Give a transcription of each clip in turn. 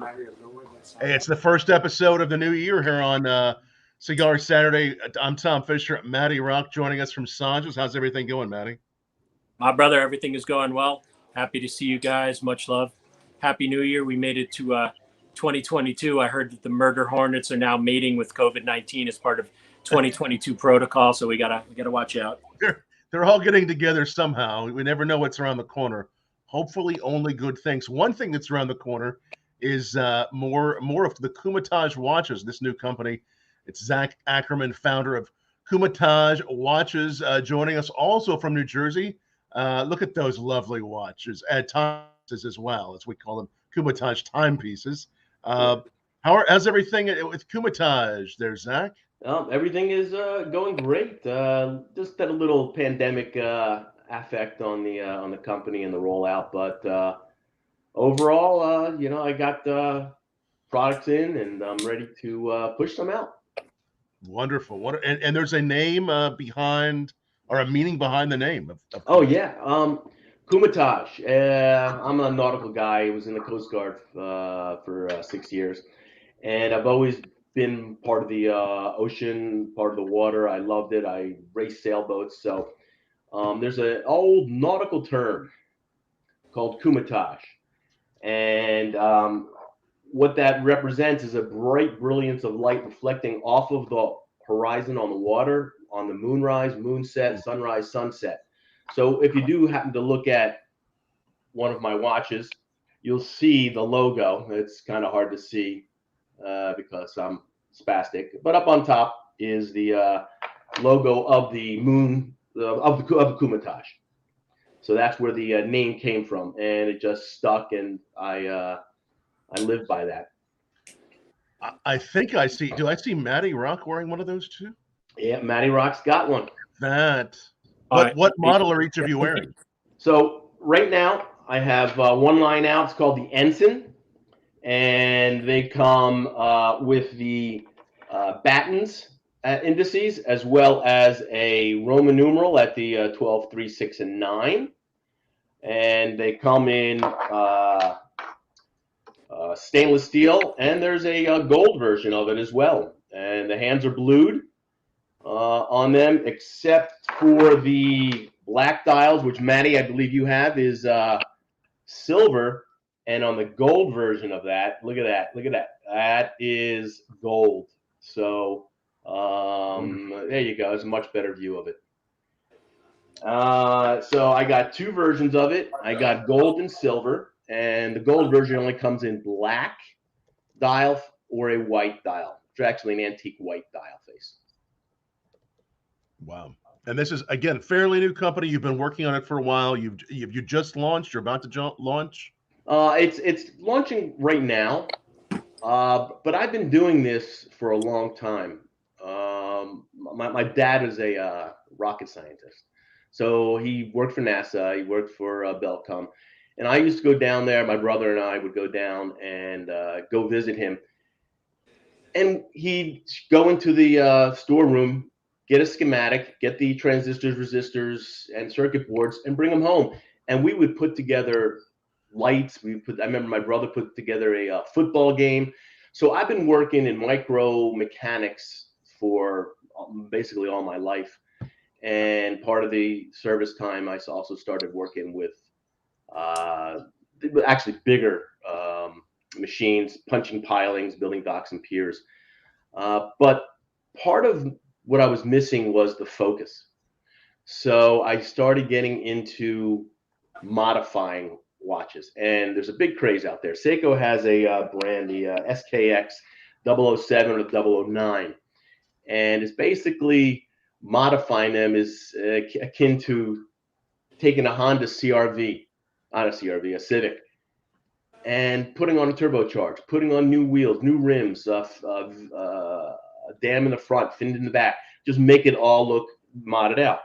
Hey, it's the first episode of the new year here on Cigar Saturday. I'm Tom Fischer. Matty Rock joining us from Sanchez. How's everything going, Matty? My brother, everything is going well. Happy to see you guys. Much love. Happy New Year. We made it to 2022. I heard that the murder hornets are now mating with COVID-19 as part of 2022 protocol. So we gotta watch out. They're all getting together somehow. We never know what's around the corner. Hopefully, only good things. One thing that's around the corner is more of the Kumatage Watches. This new company. It's Zack Ackerman, founder of Kumatage Watches, joining us also from New Jersey. Look at those lovely watches, timepieces as well, as we call them, Kumatage timepieces. How's everything with Kumatage there, Zach? Everything is going great. Just had a little pandemic effect on the company and the rollout, but overall, I got products in, and I'm ready to push them out. Wonderful. And there's a name behind, or a meaning behind the name of Oh yeah, Kumatage. I'm a nautical guy. I was in the Coast Guard for 6 years, and I've always been part of the ocean, part of the water. I loved it. I raced sailboats. So there's an old nautical term called Kumatage, and what that represents is a bright brilliance of light reflecting off of the horizon on the water, on the moonrise, moonset, sunrise, sunset. So if you do happen to look at one of my watches, you'll see the logo. It's kind of hard to see because I'm spastic, but up on top is the logo of the moon of the Kumatage. So that's where the name came from, and it just stuck, and I live by that. I think I see. Do I see Matty Rock wearing one of those too? Yeah, Matty Rock's got one. What model are each of you wearing? So right now I have one line out. It's called the Ensign, and they come with the battens indices, as well as a Roman numeral at the 12, 3, 6, and 9. And they come in stainless steel, and there's a gold version of it as well. And the hands are blued on them, except for the black dials, which Matty, I believe you have, is silver. And on the gold version of that, look at that. That is gold. So there you go. It's a much better view of it. So I got two versions of it. I got gold and silver, and the gold version only comes in black dial or a white dial. It's actually an antique white dial face. Wow. And this is, again, fairly new company. You've been working on it for a while. You just launched. You're about to launch. It's launching right now, but I've been doing this for a long time. My dad is a rocket scientist, so he worked for NASA. He worked for Belcom, and I used to go down there. My brother and I would go down and go visit him, and he'd go into the storeroom, get a schematic, get the transistors, resistors, and circuit boards, and bring them home, and we would put together lights. I remember my brother put together a football game. So I've been working in micro mechanics for basically all my life. And part of the service time, I also started working with actually bigger machines, punching pilings, building docks and piers. But part of what I was missing was the focus. So I started getting into modifying watches, and there's a big craze out there. Seiko has a brand, the SKX 007 or 009, and it's basically modifying them is akin to taking a Honda CRV, not a CRV, a Civic, and putting on a turbocharge, putting on new wheels, new rims, a dam in the front, fin in the back, just make it all look modded out.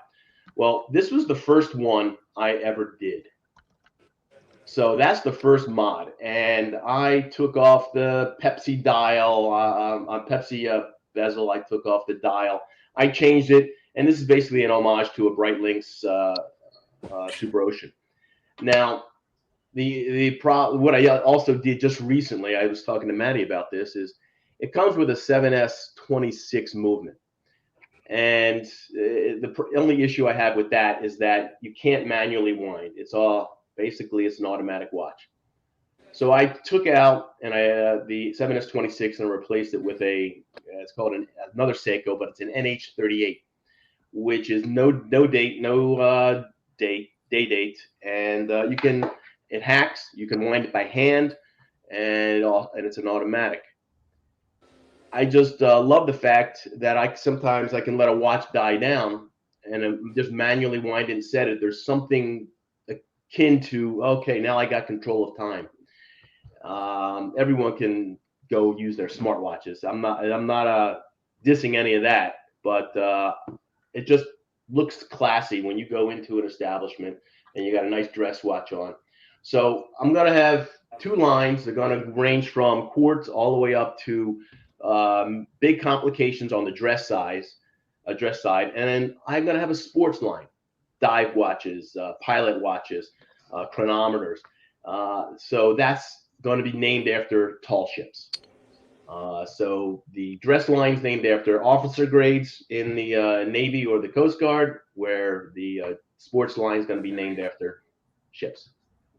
Well, this was the first one I ever did. So that's the first mod, and I took off the Pepsi dial on Pepsi bezel. I took off the dial. I changed it, and this is basically an homage to a Breitlink's Super Ocean. Now, what I also did just recently, I was talking to Matty about this, is it comes with a 7S26 movement. And the only issue I have with that is that you can't manually wind. It's an automatic watch. So I took out the 7S26 and replaced it with it's called another Seiko, but it's an NH38, which is no date, day date, and it hacks. You can wind it by hand, and it's an automatic. I just love the fact that sometimes I can let a watch die down and just manually wind it and set it. There's something akin to, okay, now I got control of time. Everyone can go use their smartwatches. I'm not dissing any of that, but it just looks classy when you go into an establishment and you got a nice dress watch on. So I'm going to have two lines. They're going to range from quartz all the way up to big complications on the dress side, and then I'm going to have a sports line, dive watches, pilot watches, chronometers. So that's going to be named after tall ships. So the dress line's named after officer grades in the Navy or the Coast Guard, where the sports line is going to be named after ships,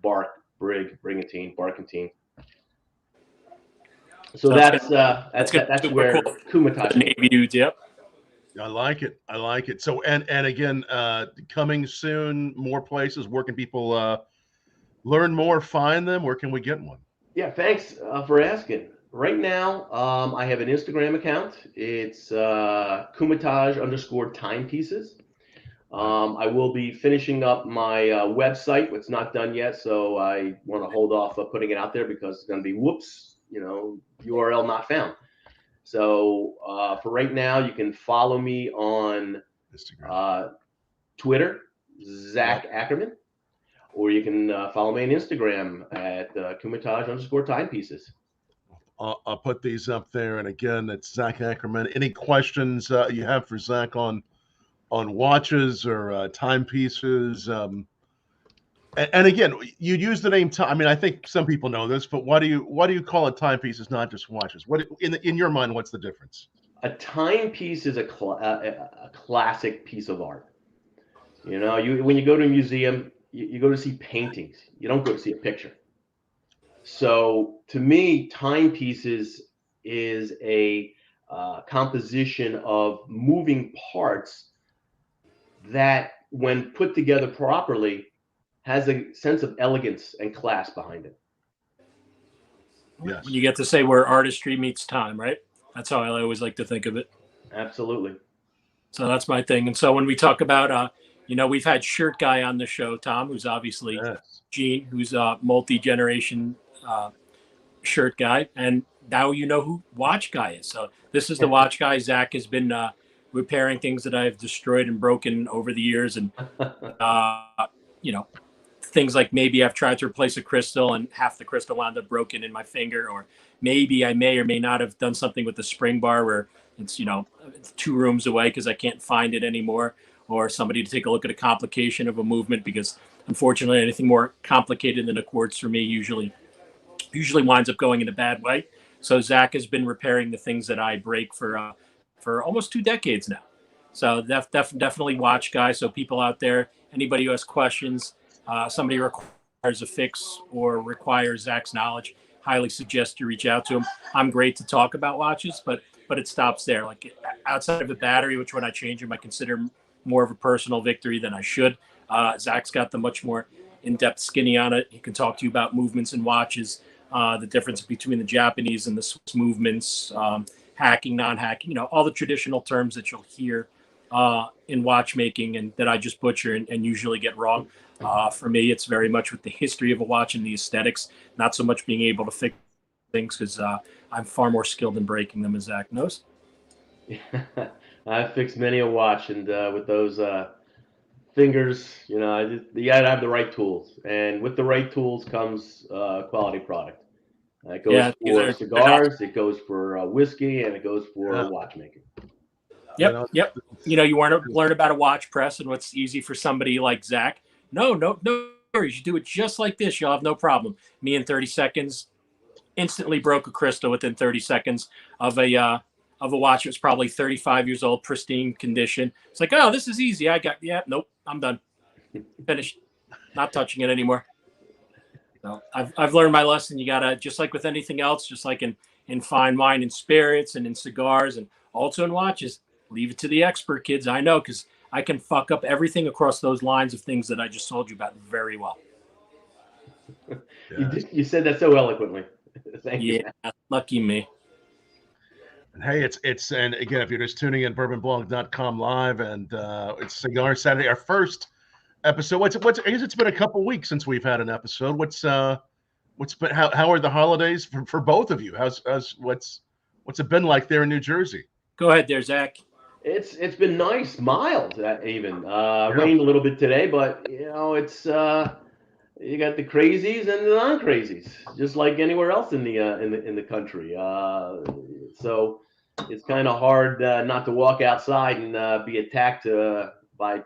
bark, brig, brigantine, barkentine. So that's where cool. Kumatage. Navy dudes, yep. I like it. So and again, coming soon, more places. Where can people learn more, find them? Where can we get one? Yeah, thanks for asking. Right now, I have an Instagram account. It's Kumatage_timepieces. I will be finishing up my website. It's not done yet, so I want to hold off of putting it out there because it's going to be URL not found. So for right now, you can follow me on Twitter, Zack Ackerman, or you can follow me on Instagram at Kumatage_timepieces. I'll put these up there. And again, it's Zack Ackerman. Any questions you have for Zack on watches or timepieces? And again, you use the name time. I mean, I think some people know this, but why do you call it timepieces, not just watches? What in your mind, what's the difference? A timepiece is a classic piece of art. You know, when you go to a museum, you go to see paintings. You don't go to see a picture. So to me, timepieces is a composition of moving parts that, when put together properly, has a sense of elegance and class behind it. Yes. You get to say where artistry meets time, right? That's how I always like to think of it. Absolutely. So that's my thing. And so when we talk about, we've had Shirt Guy on the show, Tom, who's obviously Gene, who's a multi-generation shirt guy. And now you know who Watch Guy is. So this is the Watch Guy. Zack has been repairing things that I've destroyed and broken over the years. And, things like maybe I've tried to replace a crystal and half the crystal wound up broken in my finger, or maybe I may or may not have done something with the spring bar where it's 2 rooms away because I can't find it anymore, or somebody to take a look at a complication of a movement, because unfortunately anything more complicated than a quartz for me usually winds up going in a bad way. So Zack has been repairing the things that I break for almost 2 decades now. So definitely Watch Guy. So people out there, anybody who has questions, somebody requires a fix or requires Zack's knowledge, highly suggest you reach out to him. I'm great to talk about watches, but it stops there. Like outside of the battery, which when I change them, I consider more of a personal victory than I should. Zack's got the much more in-depth skinny on it. He can talk to you about movements in watches, the difference between the Japanese and the Swiss movements, hacking, non-hacking, all the traditional terms that you'll hear in watchmaking and that I just butcher and usually get wrong. For me, it's very much with the history of a watch and the aesthetics, not so much being able to fix things, because I'm far more skilled in breaking them, as Zack knows. I've fixed many a watch, and with those fingers, you gotta have the right tools, and with the right tools comes quality product. It goes for cigars, it goes for whiskey, and it goes for watchmaking. Yep. You want to learn about a watch press and what's easy for somebody like Zack. No You do it just like this, you'll have no problem. Me in 30 seconds, instantly broke a crystal within 30 seconds of a watch that was probably 35 years old, pristine condition. It's like, oh, this is easy. Nope, I'm done. Finished. Not touching it anymore. So I've learned my lesson. You gotta, just like with anything else, just like in fine wine and spirits and in cigars and also in watches, leave it to the expert, kids. I know, because I can fuck up everything across those lines of things that I just told you about very well. Yeah. You said that so eloquently. Thank you. Yeah, lucky me. And hey, and again, if you're just tuning in, bourbonblog.com live, and it's Cigar Saturday, our first episode. I guess it's been a couple weeks since we've had an episode. What's been, how are the holidays for both of you? What's it been like there in New Jersey? Go ahead there, Zach. It's been nice, mild even. Rained a little bit today, but it's you got the crazies and the non-crazies, just like anywhere else in the country. So it's kind of hard not to walk outside and be attacked by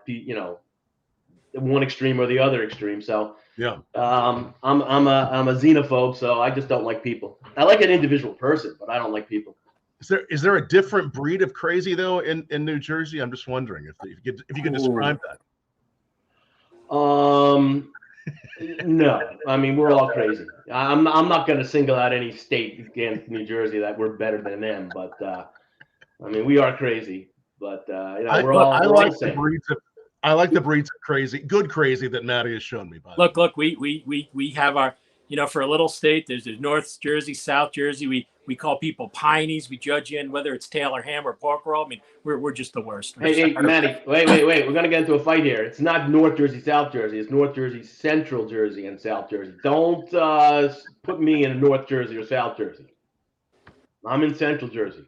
one extreme or the other extreme. So yeah, I'm a xenophobe, so I just don't like people. I like an individual person, but I don't like people. Is there a different breed of crazy though in New Jersey? I'm just wondering if you could describe that. No, I mean, we're all crazy. I'm not going to single out any state against New Jersey that we're better than them, but I mean, we are crazy. But we're all the same. I like the breeds of crazy, good crazy that Matty has shown me. Look, we have our, for a little state, there's North Jersey, South Jersey. We call people pineys. We judge you in whether it's tail or ham or pork roll. I mean, we're just the worst. Hey, Matty, wait. We're going to get into a fight here. It's not North Jersey, South Jersey. It's North Jersey, Central Jersey, and South Jersey. Don't put me in North Jersey or South Jersey. I'm in Central Jersey.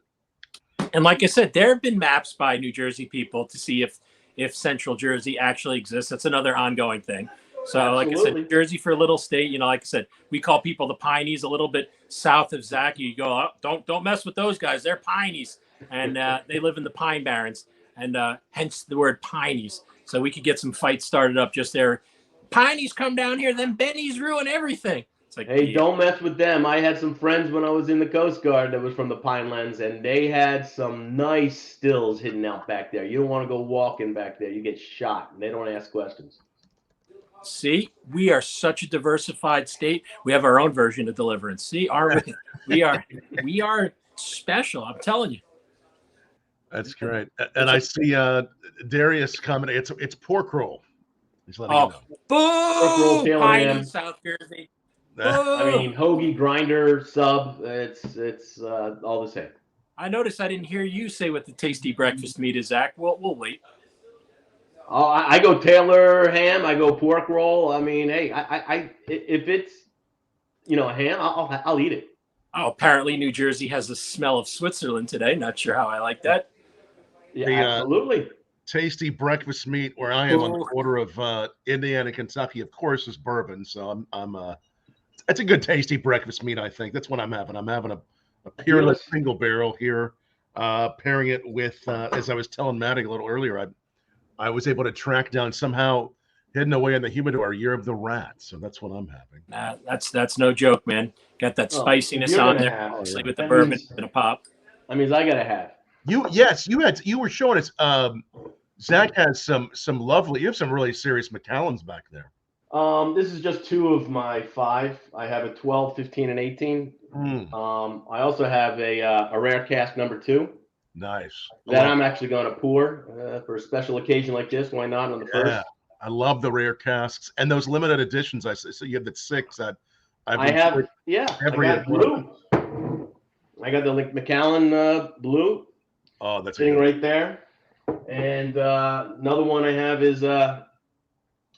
And like I said, there have been maps by New Jersey people to see if Central Jersey actually exists. That's another ongoing thing. So Absolutely. Like I said, Jersey for a little state, like I said, we call people the pineys, a little bit south of Zack. You go, oh, don't mess with those guys. They're pineys. And they live in the Pine Barrens, and hence the word pineys. So we could get some fights started up just there. Pineys come down here, then Bennies ruin everything. It's like, hey, don't mess with them. I had some friends when I was in the Coast Guard that was from the Pinelands, and they had some nice stills hidden out back there. You don't want to go walking back there. You get shot, and they don't ask questions. See, we are such a diversified state. We have our own version of deliverance. See, we are special. I'm telling you. That's great. And I see Darius commenting. It's pork roll. He's letting you know. Boom! Piney, South Jersey. I mean, hoagie, grinder, sub. It's all the same. I noticed I didn't hear you say what the tasty breakfast meat is, Zach. We'll wait. Oh, I go Taylor ham. I go pork roll. I mean, hey, I if it's a ham, I'll eat it. Oh, apparently New Jersey has the smell of Switzerland today. Not sure how I like that. Yeah, absolutely. Tasty breakfast meat where I am on the border of Indiana, Kentucky, of course, is bourbon. So it's a good tasty breakfast meat. I think that's what I'm having. I'm having a peerless single barrel here, pairing it with as I was telling Matty a little earlier. I was able to track down somehow hidden away in the humidor Year of the Rat. So that's what I'm having. That's no joke, man. Got that spiciness on there, obviously with the bourbon and a pop. I mean, I gotta have. You were showing us. Zach has some lovely. You have some really serious Macallans back there. This is just 2 of my 5. I have a 12, 15, and 18. I also have a rare cask number 2. Nice. That I'm actually going to pour for a special occasion like this. Why not on the first? Yeah, I love the rare casks and those limited editions. I so you have the 6 that I have. Yeah, I got blue. I got the Macallan blue. Oh, that's sitting right there. And another one I have is on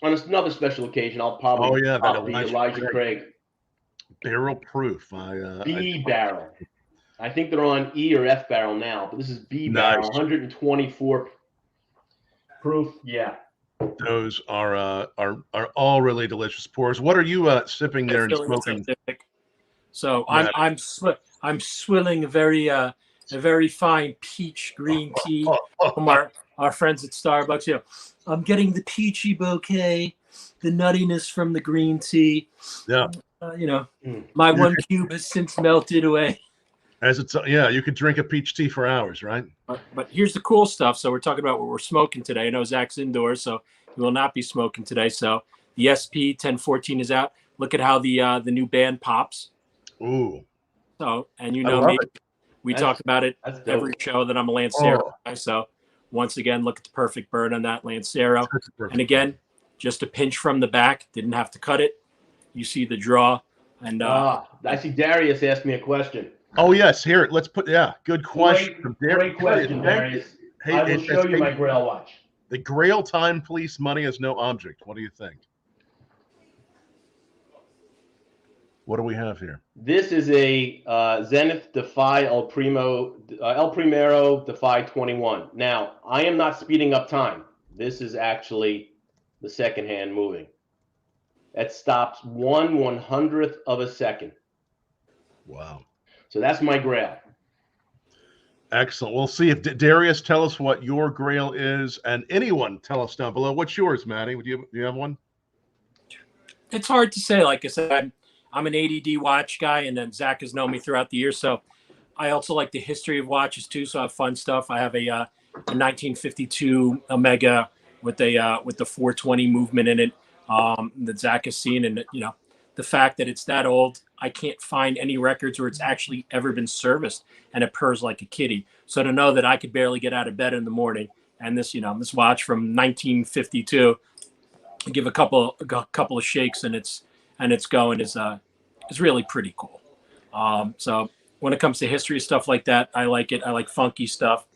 another special occasion. I'll probably that Elijah Craig. Barrel proof. B barrel. I think they're on E or F barrel now, but this is B barrel, 124 proof. Yeah, those are all really delicious pours. What are you sipping there and smoking? So I'm swilling a very fine peach green tea from our friends at Starbucks. I'm getting the peachy bouquet. the nuttiness from the green tea. Yeah. My one cube has since melted away. As it's you could drink a peach tea for hours, right? But here's the cool stuff. So we're talking about what we're smoking today. I know Zach's indoors, so he will not be smoking today. So the SP 1014 is out. Look at how the new band pops. Ooh. So, and me, we talk about it every show that I'm a Lancero guy. So once again, look at the perfect burn on that Lancero. And again, just a pinch from the back. Didn't have to cut it. You see the draw. And I see Darius asked me a question. Oh yes, here let's put good question. Great question, Darius. Hey, I will show you my Grail watch. The Grail timepiece, money is no object. What do you think? What do we have here? This is a Zenith Defy El Primero Defy 21. Now, I am not speeding up time. This is actually the second hand moving. That stops 1/100th of a second. Wow. So that's my Grail. Excellent. We'll see if Darius tell us what your Grail is, and anyone tell us down below. What's yours, Matty? Do you have one? It's hard to say. Like I said, I'm an ADD watch guy, and then Zach has known me throughout the years. So I also like the history of watches too. So I have fun stuff. I have a 1952 Omega with the 420 movement in it that Zach has seen, and the fact that it's that old, I can't find any records where it's actually ever been serviced, and it purrs like a kitty. So to know that I could barely get out of bed in the morning, and this watch from 1952, give a couple of shakes and it's going is really pretty cool. So when it comes to history stuff like that, I like it. I like funky stuff.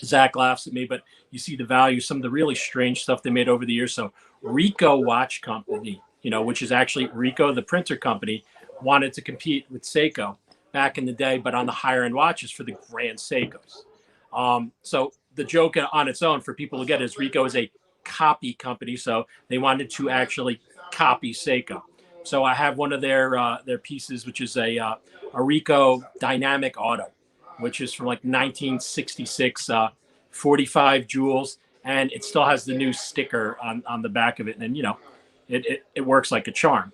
Zach laughs at me, but you see the value, some of the really strange stuff they made over the years. So Ricoh Watch Company, which is actually Ricoh, the printer company, wanted to compete with Seiko back in the day, but on the higher end watches for the Grand Seikos. So the joke on its own for people to get is Ricoh is a copy company, so they wanted to actually copy Seiko. So I have one of their pieces, which is a Ricoh Dynamic Auto, which is from like 1966, 45 jewels, and it still has the new sticker on the back of it, and it works like a charm.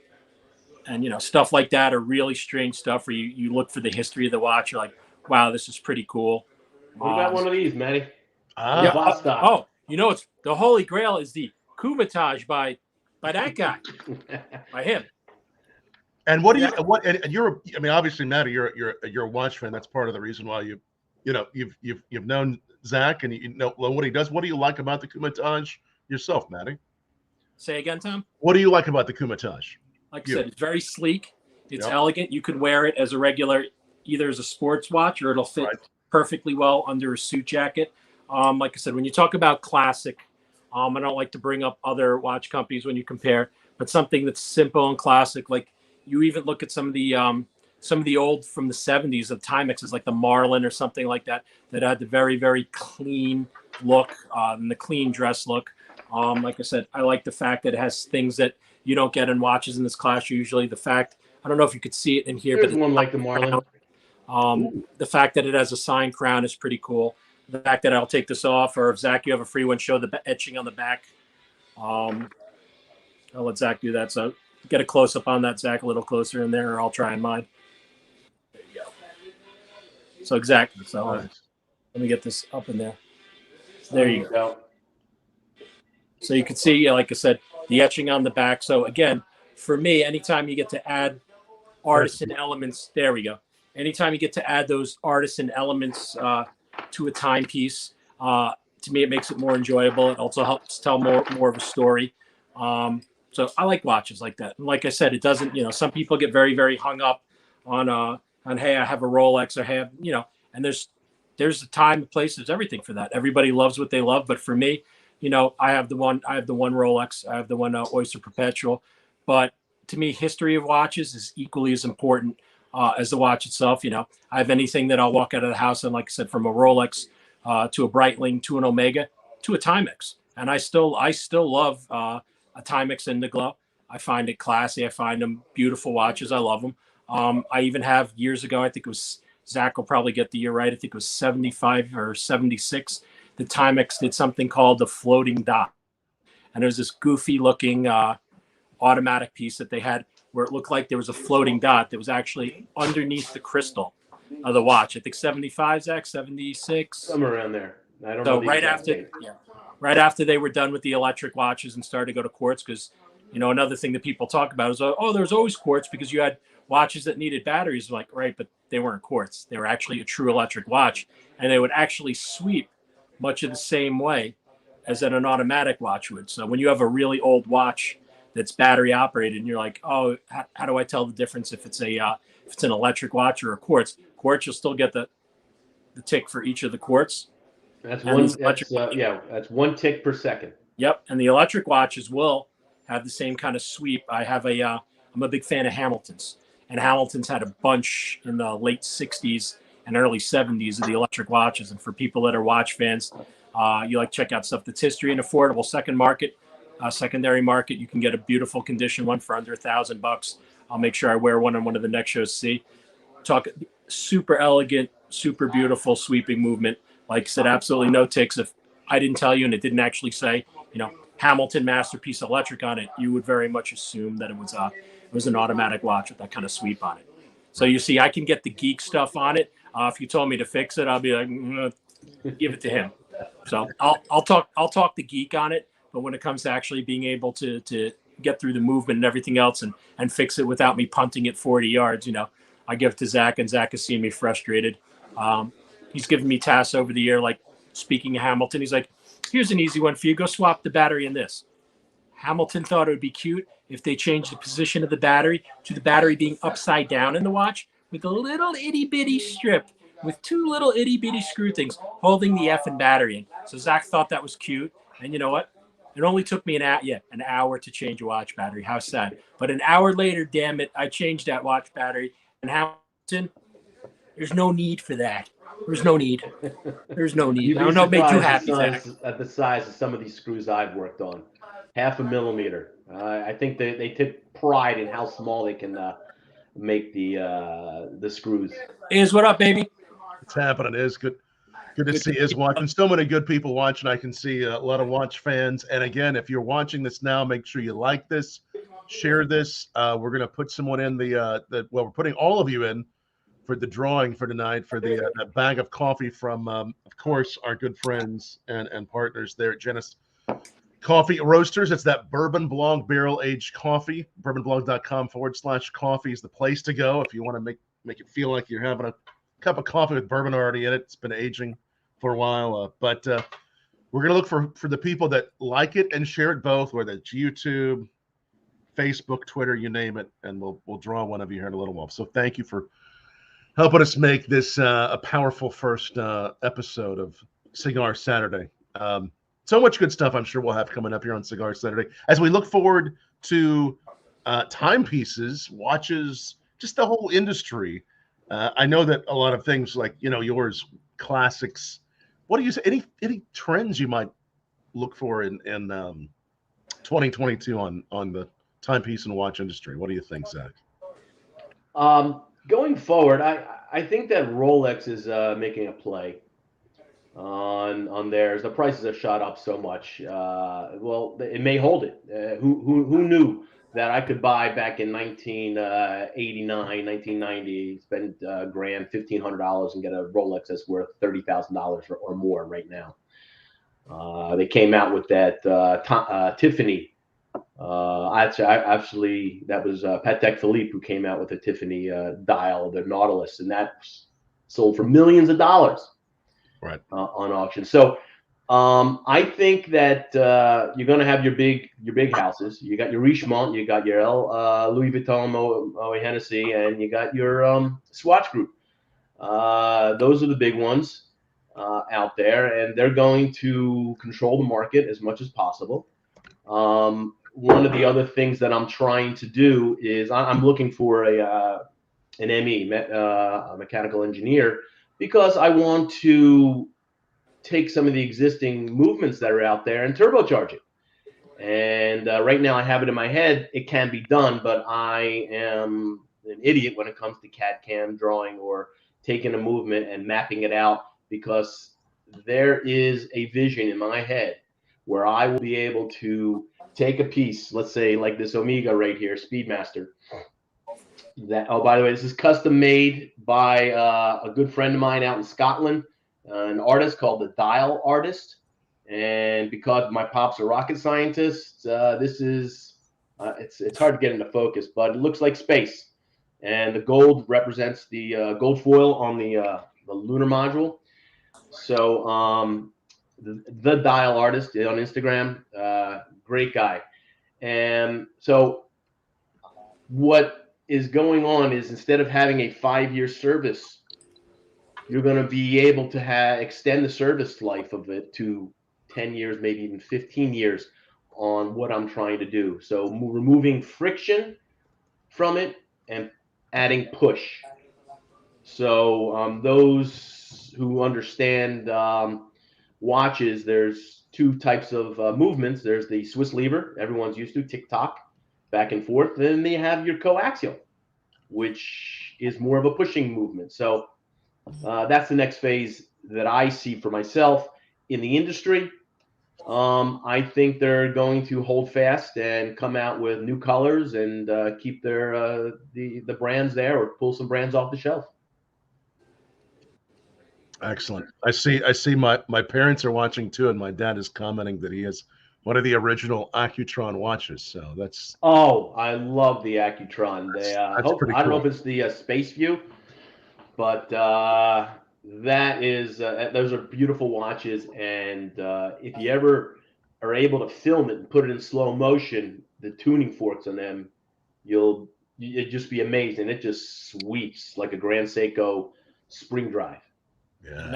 And stuff like that are really strange stuff where you look for the history of the watch. You're like, wow, this is pretty cool. What about one of these, Matty? It's the Holy Grail is the Kumatage by that guy, by him. And what do you and you're obviously, Matty, you're a watch fan. That's part of the reason why you've known Zach and you know what he does. What do you like about the Kumatage yourself, Matty? Say again, Tom. What do you like about the Kumatage? Like I said, it's very sleek. It's elegant. You could wear it as a regular, either as a sports watch, or it'll fit perfectly well under a suit jacket. Like I said, when you talk about classic, I don't like to bring up other watch companies when you compare, but something that's simple and classic. Like you even look at some of the old from the 70s of Timexes, like the Marlin or something like that had the very, very clean look and the clean dress look. Like I said, I like the fact that it has things that you don't get in watches in this class usually. The fact, I don't know if you could see it in here, There's but one like the Marlin. The fact that it has a sign crown is pretty cool. The fact that I'll take this off, or if Zach, you have a free one, show the etching on the back. I'll let Zach do that. So get a close up on that, Zach, a little closer in there, or I'll try on mine. There you go. So exactly. So let me get this up in there. There you go. So you can see, like I said, the etching on the back. So again, for me, anytime you get to add artisan elements, there we go. Anytime you get to add those artisan elements to a timepiece, to me, it makes it more enjoyable. It also helps tell more of a story. So I like watches like that. And like I said, it doesn't, some people get very, very hung up on hey, I have a Rolex, or have, and there's a time, a place, there's everything for that. Everybody loves what they love. But for me, I have the one Rolex, I have the one Oyster Perpetual, but to me, history of watches is equally as important as the watch itself. I have anything that I'll walk out of the house and, like I said, from a Rolex to a Breitling to an Omega to a Timex, and I still love a Timex Indiglo. I find it classy. I find them beautiful watches. I love them. I even have, years ago, I think it was, Zach will probably get the year right, I think it was 75 or 76. The Timex did something called the floating dot. and there was this goofy looking automatic piece that they had where it looked like there was a floating dot that was actually underneath the crystal of the watch. I think 75, Zach, 76. Somewhere around there. I don't So know the exact date. right after they were done with the electric watches and started to go to quartz, because another thing that people talk about is, oh, there's always quartz because you had watches that needed batteries. Like, right, but they weren't quartz. They were actually a true electric watch, and they would actually sweep much of the same way as an automatic watch would. So when you have a really old watch that's battery operated, and you're like, oh, how do I tell the difference if it's an electric watch or a quartz? Quartz, you'll still get the tick for each of the quartz. That's one. That's 1 tick per second. Yep, and the electric watches will have the same kind of sweep. I'm a big fan of Hamilton's, and Hamilton's had a bunch in the late '60s and early '70s of the electric watches. And for people that are watch fans, you like check out stuff that's history and affordable. Secondary market, you can get a beautiful condition one for under $1,000. I'll make sure I wear one on one of the next shows. See, talk super elegant, super beautiful sweeping movement. Like I said, absolutely no ticks. If I didn't tell you and it didn't actually say, Hamilton Masterpiece Electric on it, you would very much assume that it was an automatic watch with that kind of sweep on it. So you see, I can get the geek stuff on it. If you told me to fix it, I'll be like, give it to him. So I'll talk the geek on it. But when it comes to actually being able to get through the movement and everything else and fix it without me punting it 40 yards, I give it to Zach, and Zach has seen me frustrated. He's given me tasks over the year, like speaking of Hamilton. He's like, here's an easy one for you. Go swap the battery in this. Hamilton thought it would be cute if they changed the position of the battery to the battery being upside down in the watch with a little itty bitty strip with 2 little itty bitty screw things holding the effing battery in. So Zach thought that was cute. And you know what? It only took me an hour to change a watch battery. How sad. But an hour later, damn it, I changed that watch battery. And Hamilton, there's no need for that. There's no need. There's no need. I don't know what made you happy, Zach. At the size of some of these screws I've worked on. 0.5 millimeter. I think they take pride in how small they can make the screws. Is what up, baby? It's happening. It is good. Good to see Is watching. So many good people watching. I can see a lot of watch fans. And again, if you're watching this now, make sure you like this, share this. We're going to put someone in we're putting all of you in for the drawing for tonight for the bag of coffee from, of course, our good friends and partners there at Genesis Coffee Roasters. It's that Bourbon Blanc barrel-aged coffee. bourbonblanc.com/coffee is the place to go if you want to make it feel like you're having a cup of coffee with bourbon already in it. It's been aging for a while, but we're going to look for the people that like it and share it both, whether it's YouTube, Facebook, Twitter, you name it, and we'll draw one of you here in a little while. So thank you for helping us make this a powerful first episode of Cigar Saturday. So much good stuff I'm sure we'll have coming up here on Cigar Saturday as we look forward to timepieces, watches, just the whole industry. I know that a lot of things like, yours, classics. What do you say? Any trends you might look for in 2022 on the timepiece and watch industry? What do you think, Zach? Going forward, I think that Rolex is making a play on theirs. The prices have shot up so much. Well, it may hold it. Who knew that I could buy back in 1989, 1990, spend $1,000, $1,500 and get a Rolex that's worth $30,000 or more right now. They came out with that Tiffany. Actually, that was Patek Philippe who came out with a Tiffany dial, the Nautilus, and that sold for millions of dollars, right, on auction. So I think that you're going to have your big houses. You got your Richemont, you got your Louis Vuitton, Moet Hennessy, and you got your Swatch Group. Those are the big ones out there, and they're going to control the market as much as possible. One of the other things that I'm trying to do is I'm looking for an ME, a mechanical engineer, because I want to take some of the existing movements that are out there and turbocharge it. And right now I have it in my head. It can be done, but I am an idiot when it comes to CAD/CAM drawing or taking a movement and mapping it out, because there is a vision in my head where I will be able to take a piece, let's say like this Omega right here, Speedmaster. That, oh, by the way, this is custom made by a good friend of mine out in Scotland, an artist called the Dial Artist. And because my pop's a rocket scientist, this is it's hard to get into focus, but it looks like space. And the gold represents the gold foil on the lunar module. So the Dial Artist on Instagram, great guy. And so what is going on is, instead of having a 5-year service, you're going to be able to extend the service life of it to 10 years, maybe even 15 years on what I'm trying to do. So removing friction from it and adding push. So those who understand watches, there's two types of movements. There's the Swiss lever, everyone's used to, tick-tock, back and forth. Then you have your coaxial, which is more of a pushing movement. So that's the next phase that I see for myself in the industry. I think they're going to hold fast and come out with new colors and keep their the brands there, or pull some brands off the shelf. Excellent. I see my parents are watching too, and my dad is commenting that he has one of the original Accutron watches. So that's, oh, I love the Accutron. They that's hope, pretty I don't know cool. if it's the Space View, but that is those are beautiful watches. And if you ever are able to film it and put it in slow motion, the tuning forks on them, you'd just be amazed, and it just sweeps like a Grand Seiko spring drive. Yeah, And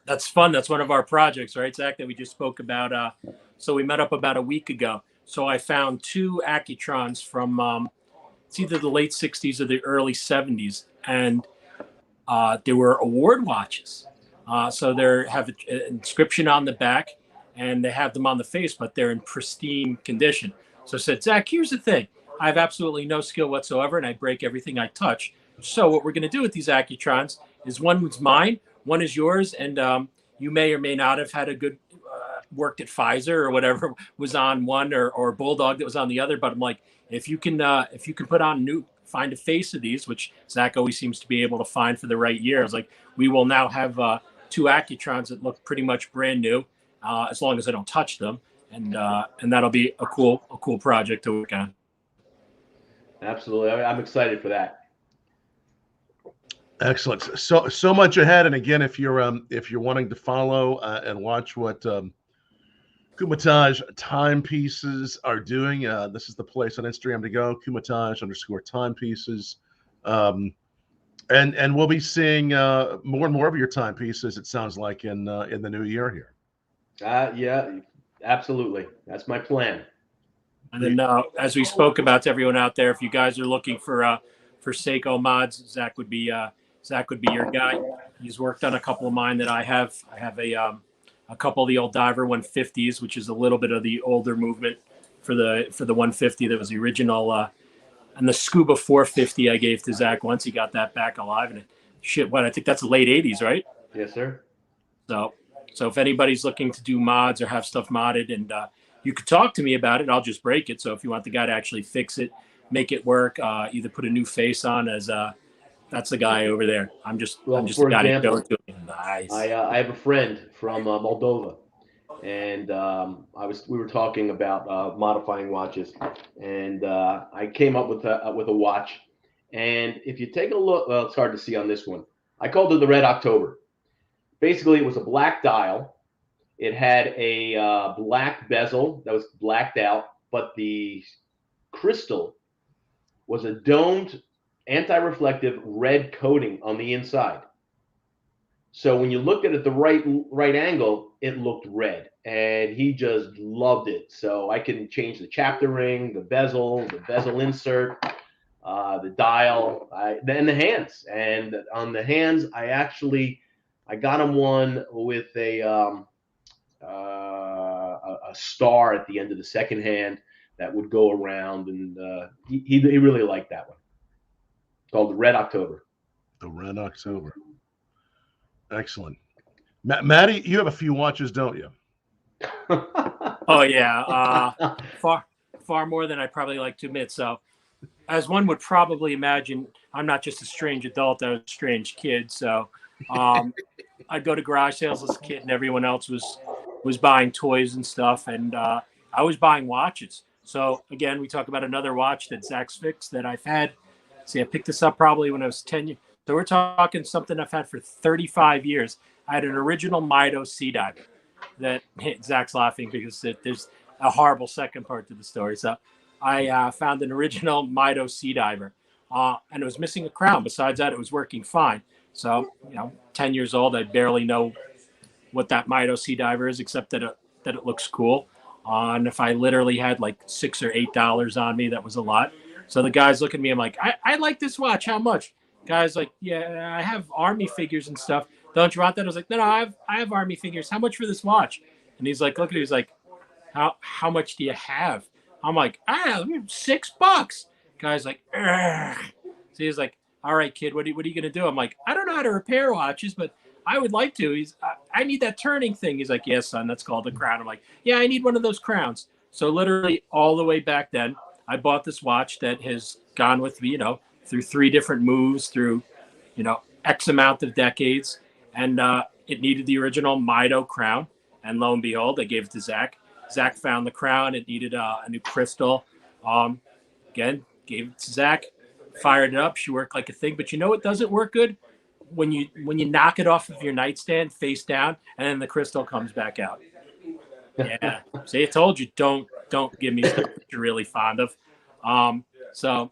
that's fun. That's one of our projects, right, Zach, that we just spoke about. So we met up about a week ago. So I found two Accutrons from it's either the late 60s or the early 70s, and they were award watches. So they have an inscription on the back, and they have them on the face, but they're in pristine condition. So I said, Zach, here's the thing. I have absolutely no skill whatsoever, and I break everything I touch. So what we're going to do with these Accutrons is, one was mine, one is yours, and you may or may not have had a good worked at Pfizer or whatever was on one, or Bulldog that was on the other. But I'm like, if you can put on find a face of these, which Zach always seems to be able to find for the right year. I was like, we will now have two Accutrons that look pretty much brand new, as long as I don't touch them, and that'll be a cool project to work on. Absolutely, I'm excited for that. excellent. So much ahead. And again, if you're wanting to follow and watch what Kumatage Timepieces are doing, this is the place on Instagram to go. Kumatage_timepieces. And we'll be seeing more and more of your timepieces, it sounds like, in the new year here. Yeah, absolutely. That's my plan. And then, as we spoke about to everyone out there, if you guys are looking for Seiko Mods, Zach would be your guy. He's worked on a couple of mine that I have. I have a couple of the old Diver 150s, which is a little bit of the older movement for the 150 that was the original. And the Scuba 450 I gave to Zach once. He got that back alive. And I think that's the late 80s, right? Yes, sir. So if anybody's looking to do mods or have stuff modded, and you could talk to me about it, I'll just break it. So if you want the guy to actually fix it, make it work, either put a new face on, as that's the guy over there. I'm just the guy to go to. Nice. I have a friend from Moldova, and we were talking about modifying watches, and I came up with a watch. And if you take a look, well, it's hard to see on this one. I called it the Red October. Basically, it was a black dial. It had a black bezel that was blacked out, but the crystal was a domed, anti-reflective red coating on the inside. So when you looked at it at the right angle, it looked red, and he just loved it. So I can change the chapter ring, the bezel insert, the dial, and the hands. And on the hands, I got him one with a star at the end of the second hand that would go around, and he really liked that one. It's called the Red October. The Red October. Excellent. Matty, you have a few watches, don't you? Oh yeah, far more than I probably like to admit. So, as one would probably imagine, I'm not just a strange adult; I was a strange kid. So, I'd go to garage sales as a kid, and everyone else was buying toys and stuff, and I was buying watches. So again, we talk about another watch that Zach's fixed that I've had. See, I picked this up probably when I was 10 years. So we're talking something I've had for 35 years. I had an original Mido Sea Diver that Zach's laughing because there's a horrible second part to the story. So I found an original Mido Sea Diver, and it was missing a crown. Besides that, it was working fine. So, 10 years old, I barely know what that Mido Sea Diver is, except that it looks cool. And if I literally had like $6 or $8 on me, that was a lot. So the guys look at me, I'm like, I like this watch. How much? Guys like, yeah, I have Army figures and stuff. Don't you want that? I was like, no, I have Army figures. How much for this watch? And he's like, look at it. He's like, how much do you have? I'm like, I have $6. Guy's like, ugh. So he's like, all right, kid, what are you going to do? I'm like, I don't know how to repair watches, but I would like to. I need that turning thing. He's like, yes, son, that's called a crown. I'm like, yeah, I need one of those crowns. So literally all the way back then, I bought this watch that has gone with me, through 3 different moves, through, X amount of decades. And it needed the original Mido crown. And lo and behold, I gave it to Zach. Zach found the crown. It needed a new crystal. Again, gave it to Zach. Fired it up. She worked like a thing. But you know what doesn't work good? When you knock it off of your nightstand face down, and then the crystal comes back out. Yeah. See, I told you, don't give me stuff that you're really fond of. So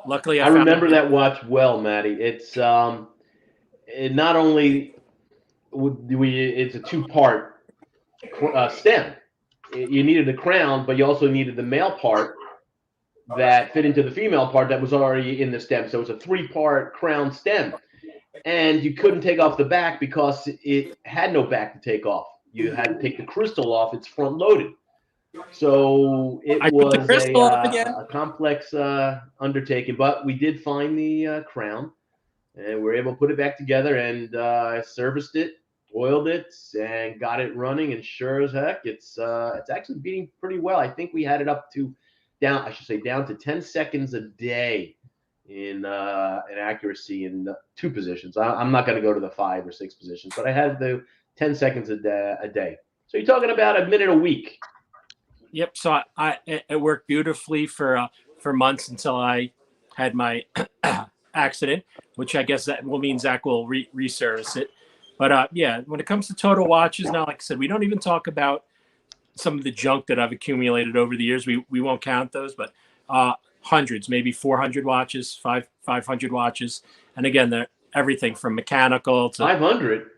luckily I remember that watch well, Matty. It's it not only it's a 2-part stem. You needed the crown, but you also needed the male part that fit into the female part that was already in the stem. So it was a 3-part crown stem. And you couldn't take off the back because it had no back to take off. You had to take the crystal off. It's front loaded. So it was a complex undertaking, but we did find the crown, and we were able to put it back together, and I serviced it, oiled it, and got it running. And sure as heck, it's actually beating pretty well. I think we had it up to down to 10 seconds a day in accuracy in 2 positions. I'm not going to go to the 5 or 6 positions, but I had the 10 seconds a day. So you're talking about a minute a week. Yep. So it worked beautifully for months until I had my accident, which I guess that will mean Zach will reservice it. But yeah, when it comes to total watches now, like I said, we don't even talk about some of the junk that I've accumulated over the years. We won't count those, but hundreds, maybe 400 watches, 500 watches. And again, they're everything from mechanical to 500.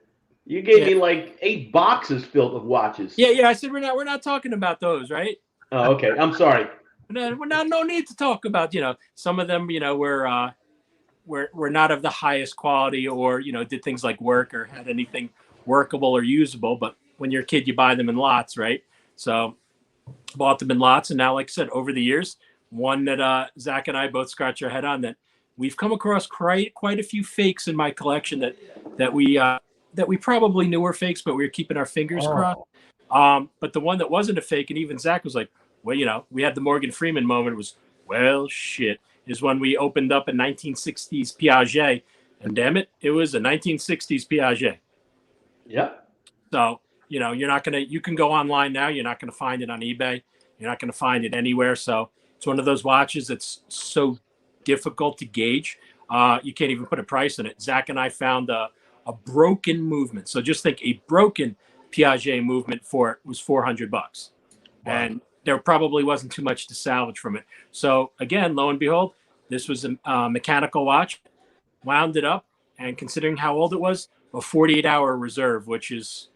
You gave me like 8 boxes filled with watches. Yeah. I said we're not talking about those, right? Oh, okay. I'm sorry. No need to talk about some of them. Were not of the highest quality, or did things like work or had anything workable or usable. But when you're a kid, you buy them in lots, right? So bought them in lots, and now, like I said, over the years, one that Zach and I both scratch our head on, that we've come across quite a few fakes in my collection that we probably knew were fakes, but we were keeping our fingers crossed. But the one that wasn't a fake, and even Zach was like, well, we had the Morgan Freeman moment. It was, well, shit, is when we opened up a 1960s Piaget, and damn it, it was a 1960s Piaget. Yep. So, you can go online now. You're not going to find it on eBay. You're not going to find it anywhere. So it's one of those watches that's so difficult to gauge. You can't even put a price on it. Zach and I found a broken movement. So just think, a broken Piaget movement for it was $400. Wow. And there probably wasn't too much to salvage from it. So again, lo and behold, this was a mechanical watch, wound it up, and considering how old it was, a 48-hour reserve, which is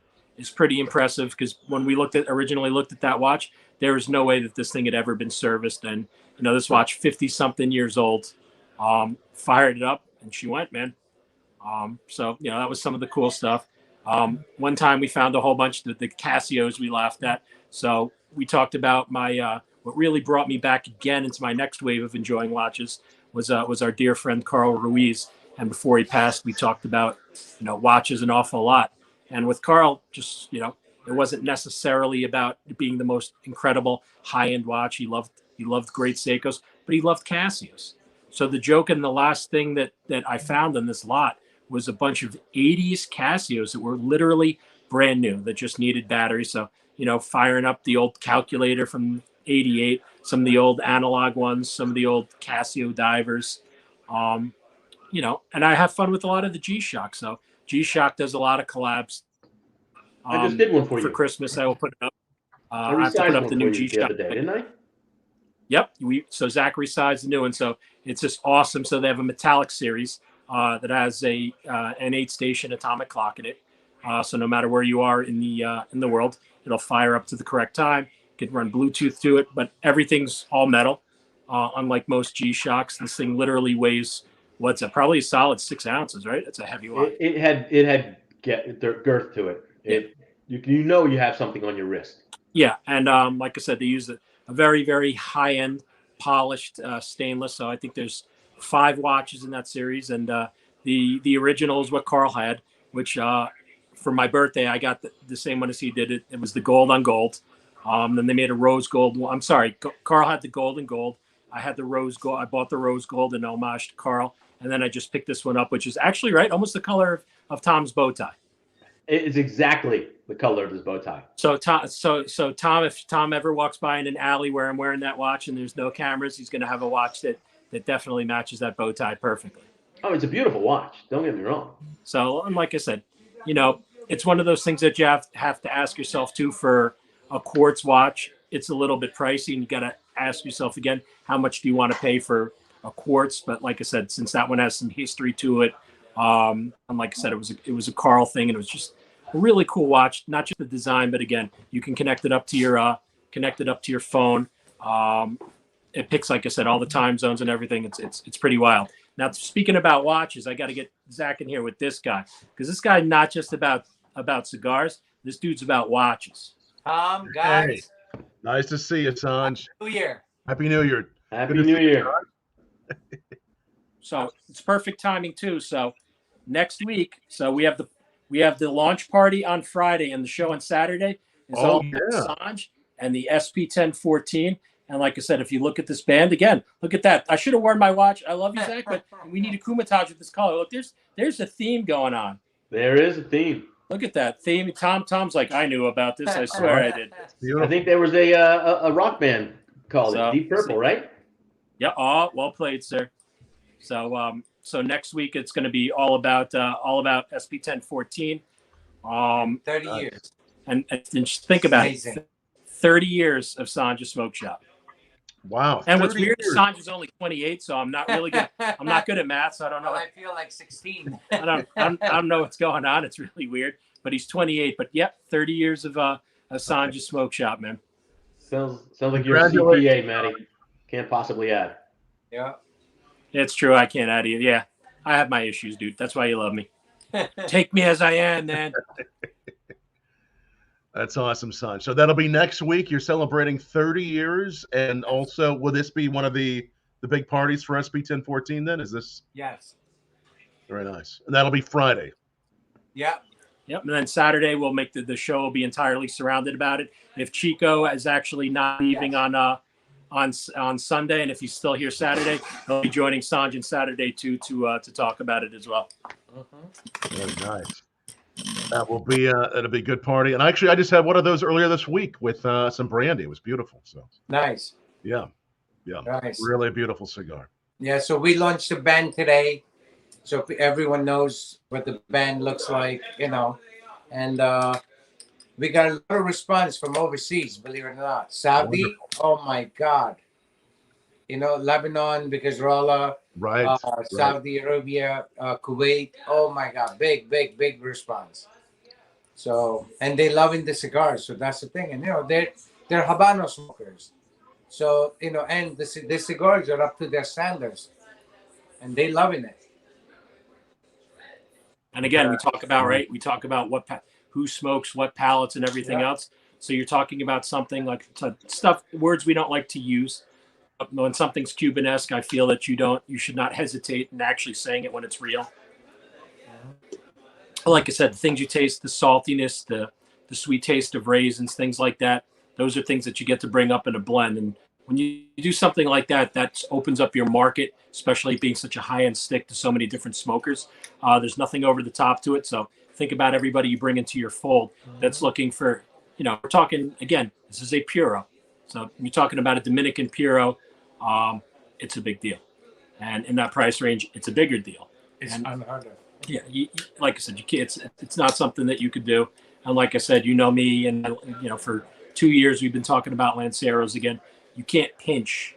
pretty impressive, because when we originally looked at that watch, there was no way that this thing had ever been serviced. And this watch, 50 something years old, fired it up, and she went, man. So that was some of the cool stuff. One time we found a whole bunch of the Casios we laughed at. So we talked about my what really brought me back again into my next wave of enjoying watches was our dear friend Carl Ruiz. And before he passed, we talked about watches an awful lot. And with Carl, just It wasn't necessarily about being the most incredible high-end watch. He loved great Seikos, but he loved Casios. So the joke and the last thing that I found in this lot was a bunch of 80s Casios that were literally brand new that just needed batteries. So, firing up the old calculator from 88, some of the old analog ones, some of the old Casio divers, and I have fun with a lot of the G-Shock. So G-Shock does a lot of collabs. I just did one for you. For Christmas, I will put it up. I have to put up the new G-Shock the other day, didn't I? Yep. So Zack resized the new one. So it's just awesome. So they have a metallic series that has an 8-station atomic clock in it. So no matter where you are in the world, it'll fire up to the correct time. You can run Bluetooth to it, but everything's all metal. Unlike most G-Shocks, this thing literally weighs probably a solid 6 ounces, right? It's a heavy watch. It had girth to it. You have something on your wrist. Yeah, and like I said, they use a very, very high-end polished stainless. So I think there's 5 watches in that series, and the original is what Carl had, which for my birthday I got the same one as he did. It was the gold on gold. Then they made a rose gold. I'm sorry, Carl had the gold and gold. I had the rose gold. I bought the rose gold in homage to Carl, and then I just picked this one up, which is actually almost the color of Tom's bow tie. It's exactly the color of his bow tie. So Tom, if Tom ever walks by in an alley where I'm wearing that watch and there's no cameras, he's going to have a watch that definitely matches that bow tie perfectly. Oh, it's a beautiful watch. Don't get me wrong. So, and like I said, it's one of those things that you have to ask yourself too. For a quartz watch, it's a little bit pricey, and you got to ask yourself again, how much do you want to pay for a quartz? But like I said, since that one has some history to it, and like I said, it was a Carl thing, and it was just a really cool watch. Not just the design, but again, you can connect it up to your phone. It picks, like I said, all the time zones and everything. It's pretty wild. Now, speaking about watches, I got to get Zack in here with this guy, because this guy not just about cigars. This dude's about watches. Guys. Hey, nice to see you, Sanj. New Year. Happy New Year. Happy New Year. So it's perfect timing too. So next week, we have the launch party on Friday, and the show on Saturday is all Sanj and the SP1014. And like I said, if you look at this band again, look at that. I should have worn my watch. I love you, Zack, but we need a Kumatage with this color. Look, there's a theme going on. There is a theme. Look at that theme. Tom's like, I knew about this. I swear I did. I think there was a rock band called it Deep Purple, right? Yeah. Oh, well played, sir. So next week it's going to be all about SP1014. 30 years. And just think about it. 30 years of Sanja's Smoke Shop. Wow. And what's weird is Sanja's only 28, so I'm not really good. I'm not good at math, so I don't know. I feel like 16. I don't know what's going on. It's really weird. But he's 28. But yep, 30 years of Sanja's Smoke Shop, man. Sounds like you're a CPA, Matty. Can't possibly add. Yeah. It's true. I can't add you. Yeah. I have my issues, dude. That's why you love me. Take me as I am, man. That's awesome, son. So that'll be next week. You're celebrating 30 years. And also, will this be one of the big parties for SP1014 then? Is this? Yes. Very nice. And that'll be Friday. Yeah. Yep. And then Saturday, we'll make the show will be entirely surrounded about it. If Chico is actually not leaving on Sunday, and if he's still here Saturday, he'll be joining Sanj on Saturday too to talk about it as well. Very nice. That will be it'll be a good party. And actually, I just had one of those earlier this week with some brandy. It was beautiful. So nice. Yeah. Nice. Really a beautiful cigar. Yeah. So we launched the band today, so everyone knows what the band looks like, and we got a lot of response from overseas. Believe it or not, Saudi. Wonderful. Oh my God. Lebanon, because Rolla. Right. Saudi Arabia, Kuwait. Oh my God, big response. So, and they loving the cigars. So that's the thing. And they're Habano smokers. So and the cigars are up to their standards, and they loving it. And again, we talk about who smokes what palettes and everything else. So you're talking about something like words we don't like to use. When something's Cuban-esque, I feel that you should not hesitate in actually saying it when it's real. Like I said, the things you taste, the saltiness, the the sweet taste of raisins, things like that. Those are things that you get to bring up in a blend. And when you do something like that, that opens up your market, especially being such a high-end stick to so many different smokers. There's nothing over the top to it. So think about everybody you bring into your fold that's looking for, we're talking, again, this is a Puro. So you're talking about a Dominican Puro. It's a big deal. And in that price range, it's a bigger deal. It's unheard of. Yeah, like I said, you can't. It's not something that you could do. And like I said, me, and for 2 years we've been talking about Lanceros again. You can't pinch.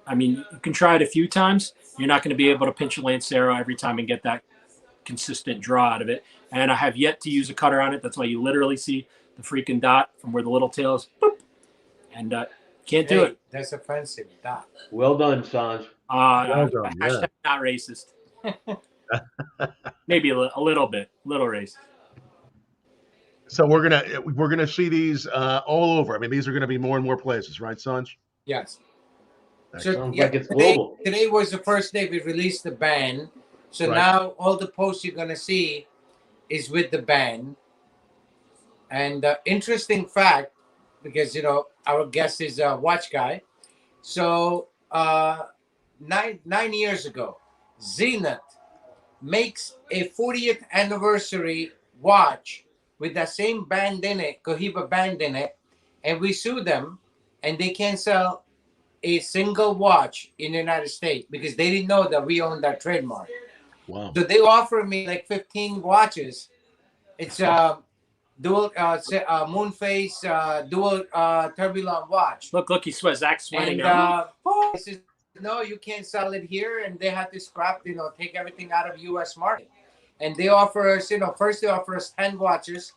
I mean, you can try it a few times. You're not going to be able to pinch a Lancero every time and get that consistent draw out of it. And I have yet to use a cutter on it. That's why you literally see the freaking dot from where the little tail is. Boop, and can't do it. That's offensive. Dot. Well done, Sanj. Well done, hashtag not racist. Maybe a little bit, little racist. So we're gonna see these all over. I mean, these are gonna be more and more places, right, Sanj? Yes. Excellent. Sounds like it's global. Today was the first day we released the band. So Right. now all the posts you're gonna see is with the band. And interesting fact, because our guest is a watch guy. So 9 years ago, Zenith makes a 40th anniversary watch with the same band in it, Cohiba band in it, and we sue them, and they can't sell a single watch in the United States because they didn't know that we own that trademark. Wow. So they offer me like 15 watches. It's dual moon face, dual turbulent watch. Look, he sweats. Zach's sweating. And I said, no, you can't sell it here, and they had to scrap, take everything out of U.S. market. And they offer us, first they offer us 10 watches.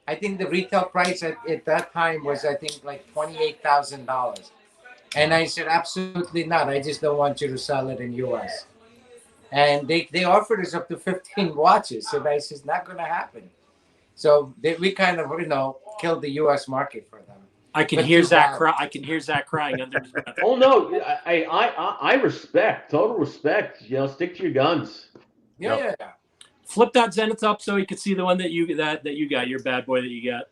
I think the retail price at that time was, I think, like $28,000. And I said, absolutely not. I just don't want you to sell it in U.S. And they offered us up to 15 watches. So I said, it's not going to happen. So we kind of, killed the U.S. market for them. I can hear Zach cry. I can hear Zach crying under his breath. Oh no, I respect, total respect. Stick to your guns. Yeah. Flip that Zenith up so he could see the one that you got, your bad boy that you got.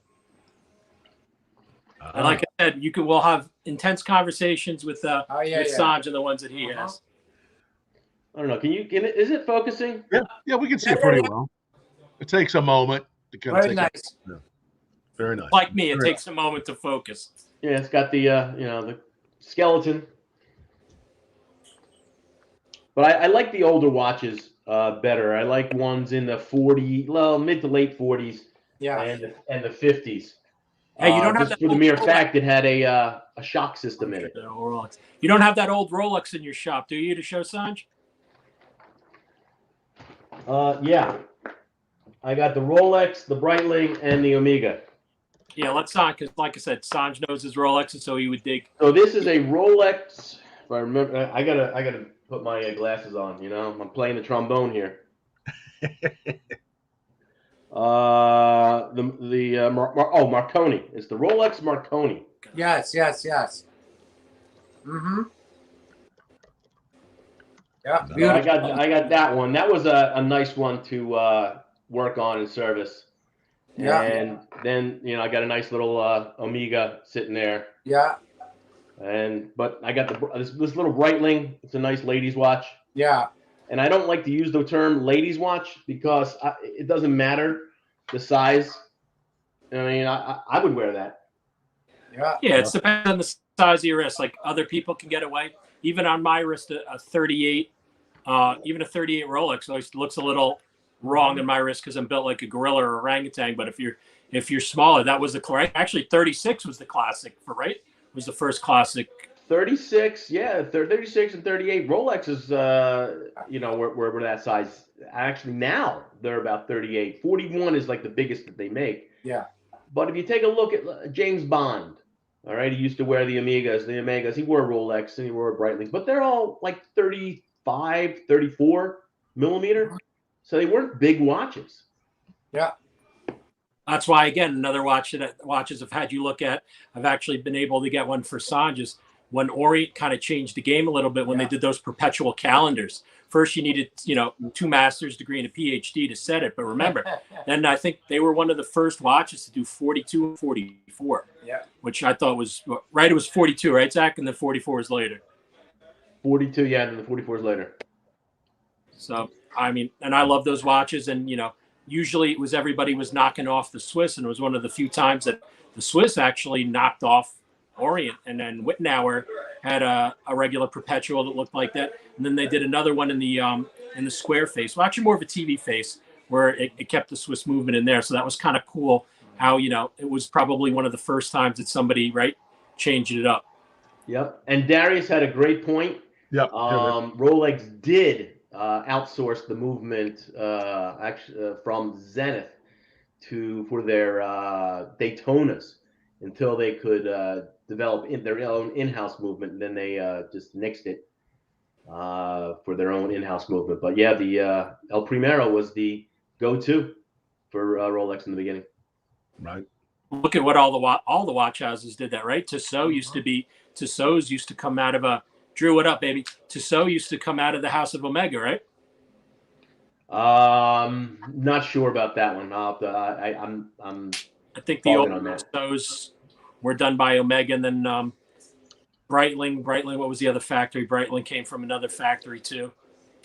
And like I said, we'll have intense conversations with Sanj and the ones that he has. I don't know. Is it focusing? Yeah, we can see it pretty well. It takes a moment to kind of Very nice. Very nice. Like me, it takes a moment to focus. Yeah, it's got the the skeleton. But I like the older watches better. I like ones in the mid to late 40s. Yeah. And the 50s. Hey, you don't have that for the mere fact it had a shock system in it. You don't have that old Rolex in your shop, do you, to show Sanj? Yeah. I got the Rolex, the Breitling, and the Omega. Yeah, let's Sanj, because like I said, Sanj knows his Rolexes, so he would dig. So this is a Rolex. If I remember, I gotta put my glasses on. I'm playing the trombone here. Marconi. It's the Rolex Marconi. Yes. Mm-hmm. Yeah. So I got that one. That was a nice one to work on in service. Yeah. And then I got a nice little Omega sitting there. Yeah. But I got this little Breitling. It's a nice ladies' watch. Yeah. And I don't like to use the term ladies' watch because it doesn't matter the size. I mean, I would wear that. Yeah. Yeah, it depends on the size of your wrist. Like other people can get away. Even on my wrist, a 38, even a 38 Rolex always looks a little wrong in my wrist because I'm built like a gorilla or orangutan. But if you're smaller, that was the correct. Actually, 36 was the classic was the first classic. 36, yeah, 36 and 38 Rolexes, were that size. Actually, now they're about 38. 41 is like the biggest that they make. Yeah. But if you take a look at James Bond, all right, he used to wear the Omegas. He wore a Rolex and he wore a Breitling, but they're all like 35, 34 millimeter. So they weren't big watches. Yeah. That's why, again, another watches I've had you look at. I've actually been able to get one for Sanj's when Orient kind of changed the game a little bit when they did those perpetual calendars first you needed, 2 master's degree and a PhD to set it. But remember, then I think they were one of the first watches to do 42 and 44. Yeah. Which I thought was right. It was 42, right, Zach? And then 44 is later. 42, yeah, and then the 44 is later. So, I mean, and I love those watches. And, usually it was everybody was knocking off the Swiss. And it was one of the few times that the Swiss actually knocked off Orient. And then Wittenauer had a regular perpetual that looked like that. And then they did another one in the square face. Well, actually more of a TV face where it kept the Swiss movement in there. So that was kind of cool how, it was probably one of the first times that somebody, right, changed it up. Yep. And Darius had a great point. Yep. Rolex did outsource the movement from Zenith for their Daytonas until they could develop their own in-house movement, and then they just nixed it for their own in-house movement. But yeah, the El Primero was the go-to for Rolex in the beginning. Right. Look at what all the watch houses did that, right? Tissot used to come out of Drew, what up, baby? Tissot used to come out of the House of Omega, right? Not sure about that one. I think the old Tissots were done by Omega, and then Breitling. What was the other factory? Breitling came from another factory too.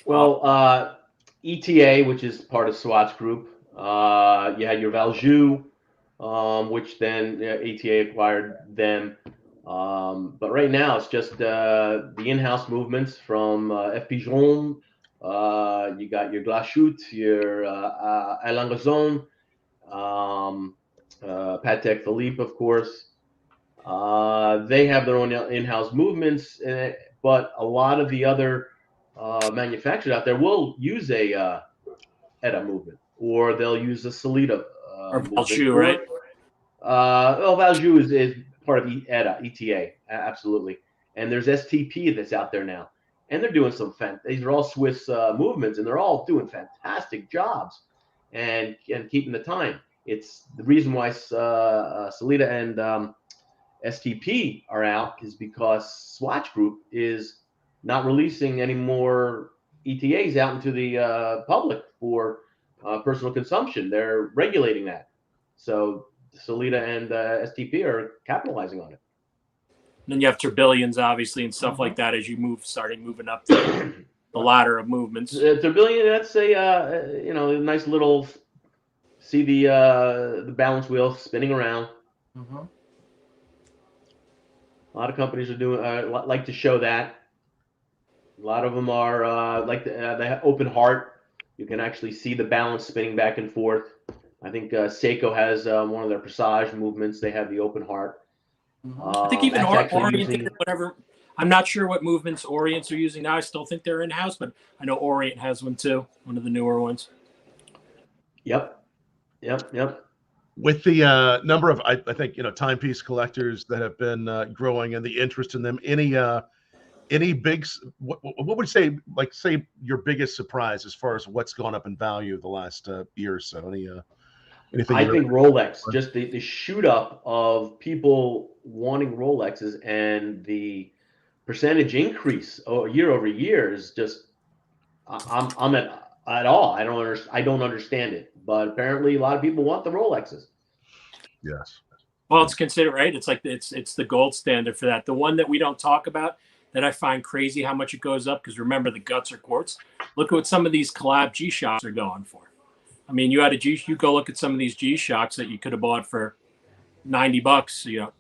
Well, ETA, which is part of Swatch Group. You had your Valjoux, which then ETA acquired them. But right now it's just the in-house movements from F. Pigeon. You got your Glashut, your Alain Gazon, Patek Philippe, of course. They have their own in-house movements, but a lot of the other manufacturers out there will use a ETA movement, or they'll use a Solita or Valjoux, right? Well, Valjoux is part of ETA, absolutely. And there's STP that's out there now. And they're doing these are all Swiss movements, and they're all doing fantastic jobs and keeping the time. It's the reason why Solita and STP are out is because Swatch Group is not releasing any more ETAs out into the public for personal consumption. They're regulating that. So Solita and STP are capitalizing on it. And then you have tourbillons, obviously, and stuff like that as you starting moving up the ladder of movements. Tourbillon, that's a nice little. See the balance wheel spinning around. Mm-hmm. A lot of companies are doing like to show that. A lot of them are they have open heart. You can actually see the balance spinning back and forth. I think Seiko has one of their Presage movements. They have the open heart. I think even Orient, whatever. I'm not sure what movements Orients are using now. I still think they're in-house, but I know Orient has one too, one of the newer ones. Yep. With the number of, I think, timepiece collectors that have been growing and the interest in them, any big, what would you say, say your biggest surprise as far as what's gone up in value the last year or so? Anything? I think Rolex, just the shoot up of people wanting Rolexes and the percentage increase year over year is just, I'm at all. I don't understand it, but apparently a lot of people want the Rolexes. Yes. Well, it's considered, right? It's like it's the gold standard for that. The one that we don't talk about that I find crazy how much it goes up, because remember the guts are quartz. Look at what some of these collab G-Shocks are going for. I mean, you go look at some of these G-Shocks that you could have bought for $90, $1,400,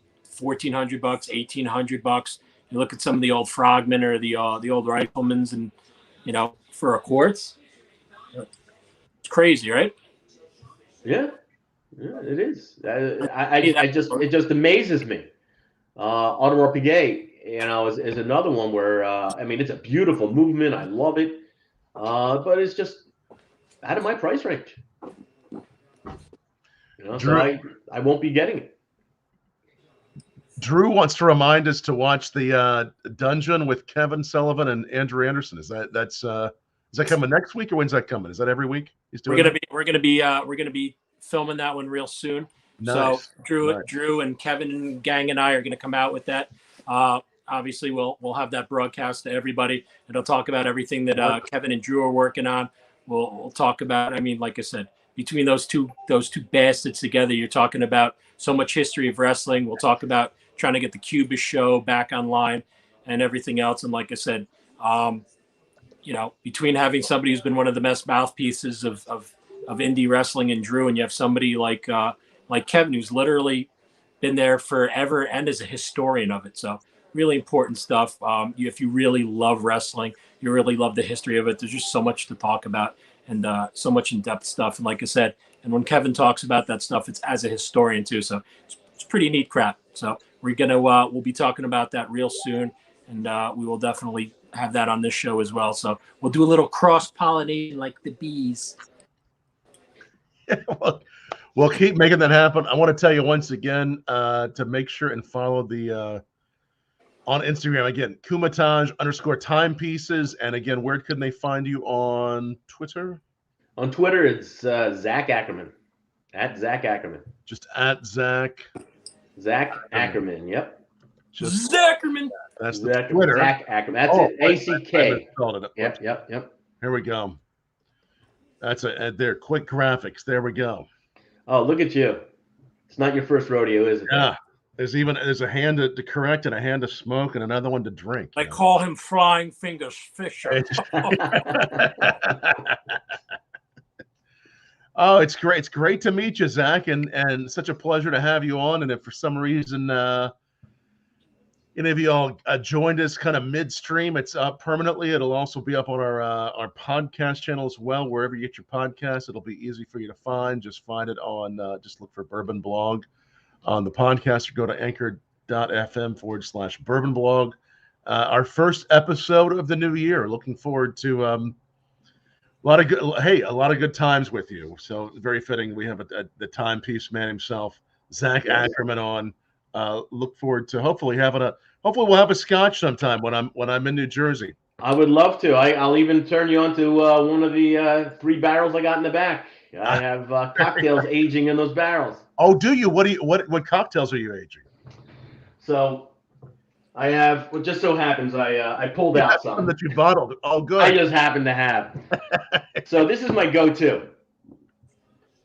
$1,800. You look at some of the old Frogmen or the old Riflemans, and for a quartz, it's crazy, right? Yeah, it is. It just amazes me. Audemars Piguet, is another one where it's a beautiful movement. I love it, but it's just out of my price range. Drew, so I won't be getting it. Drew wants to remind us to watch the Dungeon with Kevin Sullivan and Andrew Anderson. Is that coming next week, or when's that coming? Is that every week? We're gonna be filming that one real soon. Nice. So Drew and Kevin and gang and I are gonna come out with that. obviously we'll have that broadcast to everybody. It'll talk about everything that Kevin and Drew are working on. We'll talk about. I mean, like I said, between those two bastards together, you're talking about so much history of wrestling. We'll talk about trying to get the Cubist show back online and everything else. And like I said, between having somebody who's been one of the best mouthpieces of indie wrestling and Drew, and you have somebody like Kevin, who's literally been there forever and is a historian of it. So really important stuff. If you really love wrestling, you really love the history of it. There's just so much to talk about and so much in-depth stuff. And like I said, and when Kevin talks about that stuff, it's as a historian too. So it's pretty neat crap. So we'll be talking about that real soon. And we will definitely have that on this show as well. So we'll do a little cross-pollination like the bees. We'll keep making that happen. I want to tell you once again to make sure and follow the on Instagram again, Kumatage_timepieces. And again, where can they find you on Twitter? On Twitter, it's Zack Ackerman, at Zack Ackerman. Just at Zack Ackerman. Yep. Just Zackerman. That's the Twitter. Zack Ackerman. That's it. ACK. Yep. Here we go. That's there. Quick graphics. There we go. Oh, look at you. It's not your first rodeo, is it? Yeah. There's a hand to correct and a hand to smoke and another one to drink. I call him Flying Fingers Fischer. Oh, it's great. It's great to meet you, Zack, and such a pleasure to have you on. And if for some reason any of you all joined us kind of midstream, it's up permanently. It'll also be up on our podcast channel as well. Wherever you get your podcast, it'll be easy for you to find. Just find it on, just look for Bourbon Blog on the podcast, or go to anchor.fm/Bourbon Blog. Our first episode of the new year. Looking forward to a lot of good times with you. So very fitting. We have the timepiece man himself, Zack Ackerman, on. Look forward to hopefully we'll have a scotch sometime when I'm in New Jersey. I would love to. I'll even turn you on to one of the 3 barrels I got in the back. I have cocktails aging in those barrels. Oh, do you? What cocktails are you aging? So I have. Well, just so happens I pulled out something that you bottled. Oh, good. I just happen to have. So this is my go-to.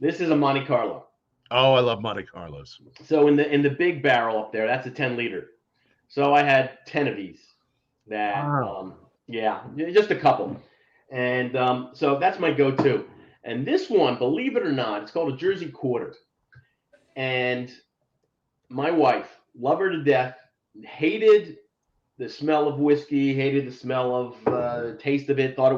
This is a Monte Carlo. Oh, I love Monte Carlos. So in the big barrel up there, that's a 10-liter. So I had 10 of these. That just a couple. And so that's my go-to. And this one, believe it or not, it's called a Jersey Quarter. And my wife, love her to death, hated the smell of whiskey, hated the smell of taste of it, thought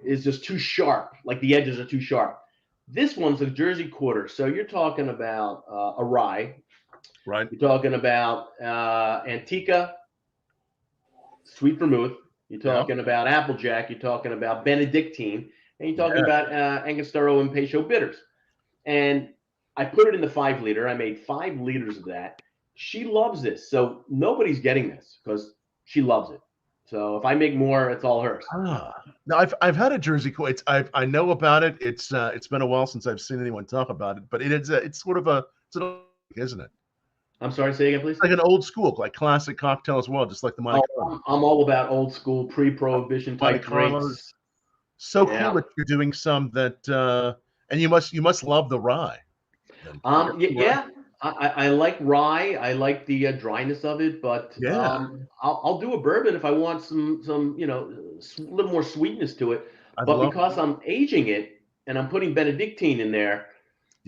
is just too sharp, like the edges are too sharp. This one's a Jersey Quarter. So you're talking about a rye. Right. You're talking about Antica, sweet vermouth. You're talking about Applejack. You're talking about Benedictine. And you're talking about Angostura and Peychaud bitters. And I put it in the 5-liter. I made 5 liters of that. She loves this. So nobody's getting this because she loves it. So if I make more, it's all hers. Now I've had a Jersey Quarter. I know about it. It's been a while since I've seen anyone talk about it, but it's sort of isn't it? I'm sorry, say again, please. It's like an old school, like classic cocktail as well, just like the Monte Carlo. I'm all about old school, pre-prohibition type drinks. So cool that you're doing some that, and you must love the rye. I like rye. I like the dryness of it, but I'll do a bourbon if I want some a little more sweetness to it. But because I'm aging it and I'm putting Benedictine in there,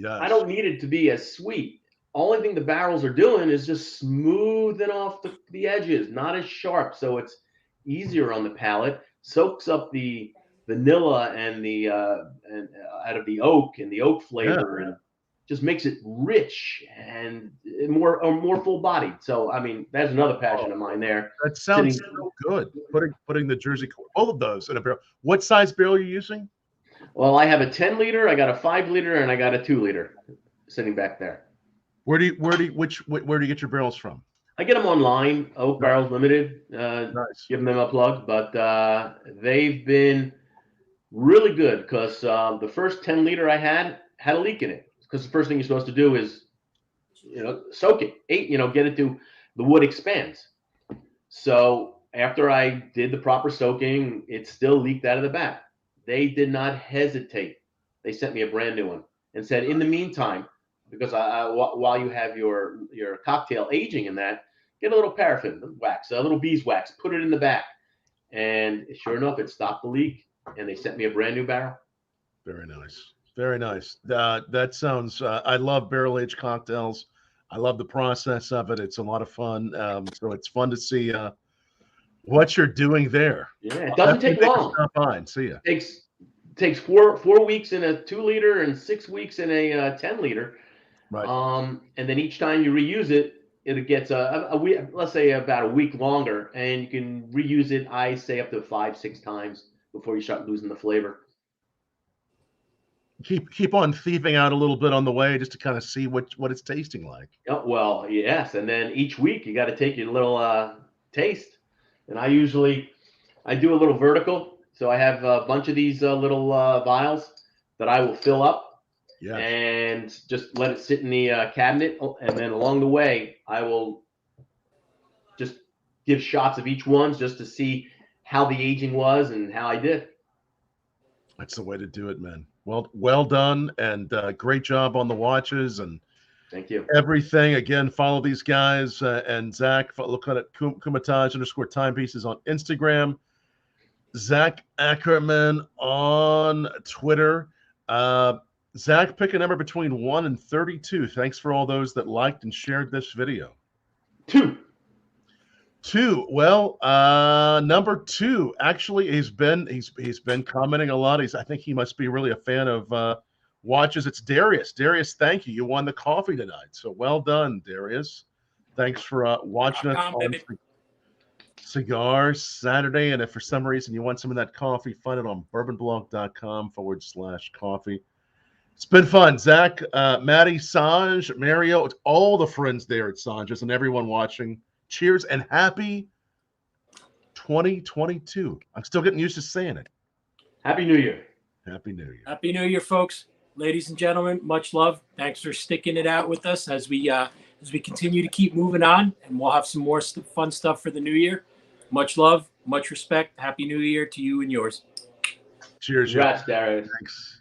I don't need it to be as sweet. Only thing the barrels are doing is just smoothing off the edges, not as sharp, so it's easier on the palate. Soaks up the vanilla and the out of the oak and the oak flavor, and just makes it rich and more full bodied. So I mean, that's another passion of mine there. That sounds so good. Putting the Jersey, both of those in a barrel. What size barrel are you using? Well, I have a 10-liter, I got a 5-liter, and I got a 2-liter sitting back there. Where do you get your barrels from? I get them online, Oak Barrels Limited. Nice. Giving them a plug, but they've been really good because the first 10-liter I had a leak in it. Because the first thing you're supposed to do is, soak it, get it to the wood expands. So after I did the proper soaking, it still leaked out of the back. They did not hesitate. They sent me a brand new one and said, in the meantime, because while you have your cocktail aging in that, get a little paraffin wax, a little beeswax, put it in the back. And sure enough, it stopped the leak, and they sent me a brand new barrel. Very nice. Very nice. That sounds, I love barrel-aged cocktails. I love the process of it. It's a lot of fun. So it's fun to see what you're doing there. Yeah, it doesn't take long. Stop by and see you. Takes four weeks in a 2-liter and 6 weeks in a 10-liter. Right. And then each time you reuse it, it gets a week, let's say about a week longer, and you can reuse it, I say, up to 5-6 times before you start losing the flavor. Keep on thieving out a little bit on the way just to kind of see what it's tasting like. Oh, well, yes, and then each week you got to take your little taste. And I do a little vertical, so I have a bunch of these little vials that I will fill up. Yeah. And just let it sit in the cabinet, and then along the way, I will just give shots of each one just to see how the aging was and how I did. That's the way to do it, man. Well done, and great job on the watches and thank you. Everything. Again, follow these guys and Zach. Look at Kumatage _timepieces on Instagram. Zack Ackerman on Twitter. Zach, pick a number between 1 and 32. Thanks for all those that liked and shared this video. 2. Well, number 2, actually, he's been commenting a lot. I think he must be really a fan of watches. It's Darius. Darius, thank you. You won the coffee tonight. So well done, Darius. Thanks for watching us on Cigar Saturday. And if for some reason you want some of that coffee, find it on bourbonblog.com/coffee. It's been fun. Zach, Matty, Sanj, Mario, it's all the friends there at Sanj's and everyone watching. Cheers and happy 2022. I'm still getting used to saying it. Happy New Year. Happy New Year. Happy New Year, folks. Ladies and gentlemen, much love. Thanks for sticking it out with us as we continue to keep moving on, and we'll have some more fun stuff for the new year. Much love, much respect. Happy New Year to you and yours. Cheers. Congrats, Darius. Thanks.